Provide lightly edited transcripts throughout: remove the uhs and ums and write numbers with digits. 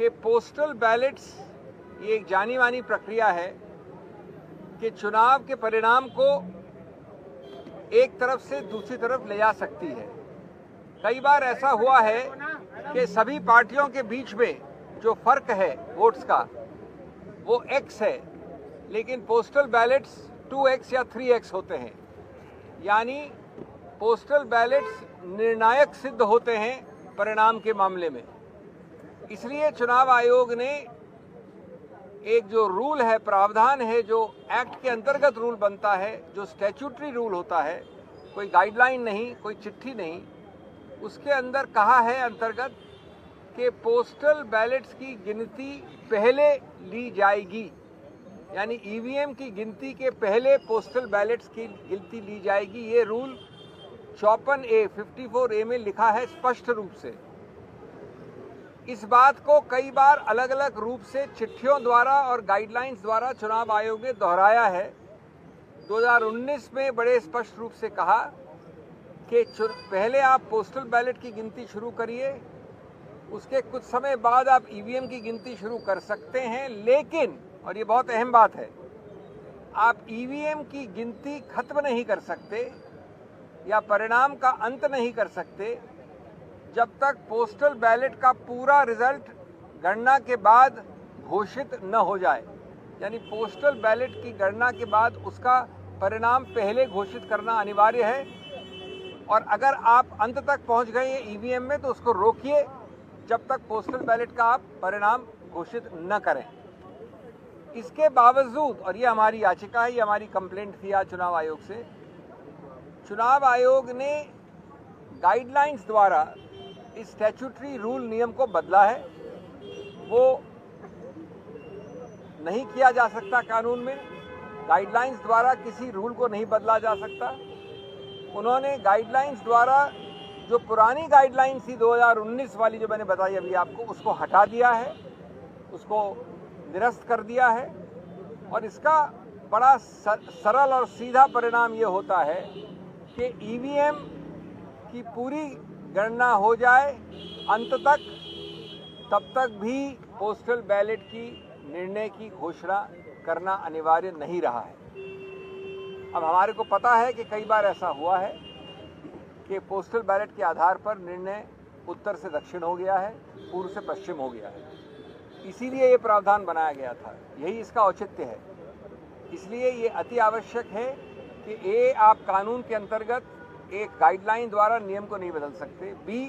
कि postal ballets ये एक जानी मानी प्रक्रिया है कि चुनाव के परिणाम को एक तरफ से दूसरी तरफ ले जा सकती है। कई बार ऐसा हुआ है कि सभी पार्टियों के बीच में जो फर्क है वोट्स का वो x है, लेकिन पोस्टल बैलेट्स 2x या 3x होते हैं। यानी पोस्टल बैलेट्स निर्णायक सिद्ध होते हैं परिणाम के मामले में। इसलिए चुनाव आयोग ने एक जो रूल है, प्रावधान है, जो एक्ट के अंतर्गत रूल बनता है, जो स्टैट्यूटरी रूल होता है, कोई गाइडलाइन नहीं, कोई चिट्ठी नहीं, उसके अंदर कहा है अंतर्गत कि पोस्टल बैलेट्स की गिनती पहले ली जाएगी। यानी ईवीएम की गिनती के पहले पोस्टल बैलेट्स की गिनती ली जाएगी। ये रूल 54A में लिखा है स्पष्ट रूप से। इस बात को कई बार अलग अलग रूप से चिट्ठियों द्वारा और गाइडलाइंस द्वारा चुनाव आयोग ने दोहराया है। 2019 में बड़े स्पष्ट रूप से कहा कि पहले आप पोस्टल बैलेट की गिनती शुरू करिए, उसके कुछ समय बाद आप ईवीएम की गिनती शुरू कर सकते हैं, लेकिन, और ये बहुत अहम बात है, आप ईवीएम की गिनती खत्म नहीं कर सकते या परिणाम का अंत नहीं कर सकते जब तक पोस्टल बैलेट का पूरा रिजल्ट गणना के बाद घोषित न हो जाए। यानी पोस्टल बैलेट की गणना के बाद उसका परिणाम पहले घोषित करना अनिवार्य है, और अगर आप अंत तक पहुंच गए हैं ईवीएम में तो उसको रोकिए जब तक पोस्टल बैलेट का आप परिणाम घोषित न करें। इसके बावजूद, और ये हमारी याचिका है, ये हमारी कंप्लेंट थी आज चुनाव आयोग से, चुनाव आयोग ने गाइडलाइंस द्वारा इस स्टैट्यूटरी रूल नियम को बदला है। वो नहीं किया जा सकता कानून में, गाइडलाइंस द्वारा किसी रूल को नहीं बदला जा सकता। उन्होंने गाइडलाइंस द्वारा जो पुरानी गाइडलाइंस थी 2019 वाली, जो मैंने बताई अभी आपको, उसको हटा दिया है, उसको निरस्त कर दिया है। और इसका बड़ा सरल और सीधा परिणाम ये होता है कि ईवीएम की पूरी गणना हो जाए अंत तक, तब तक भी पोस्टल बैलेट की निर्णय की घोषणा करना अनिवार्य नहीं रहा है। अब हमारे को पता है कि कई बार ऐसा हुआ है कि पोस्टल बैलेट के आधार पर निर्णय उत्तर से दक्षिण हो गया है, पूर्व से पश्चिम हो गया है। इसीलिए ये प्रावधान बनाया गया था, यही इसका औचित्य है। इसलिए ये अति आवश्यक है कि ए, आप कानून के अंतर्गत एक गाइडलाइन द्वारा नियम को नहीं बदल सकते। बी,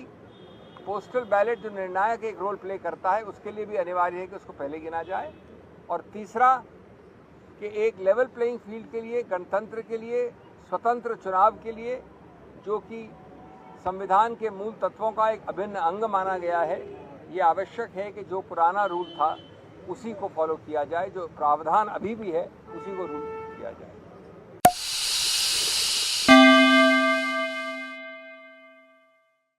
पोस्टल बैलेट जो निर्णायक एक रोल प्ले करता है उसके लिए भी अनिवार्य है कि उसको पहले गिना जाए। और तीसरा कि एक लेवल प्लेइंग फील्ड के लिए, गणतंत्र के लिए, स्वतंत्र चुनाव के लिए, जो कि संविधान के मूल तत्वों का एक अभिन्न अंग माना गया है, ये आवश्यक है कि जो पुराना रूल था उसी को फॉलो किया जाए, जो प्रावधान अभी भी है उसी को रूल किया जाए।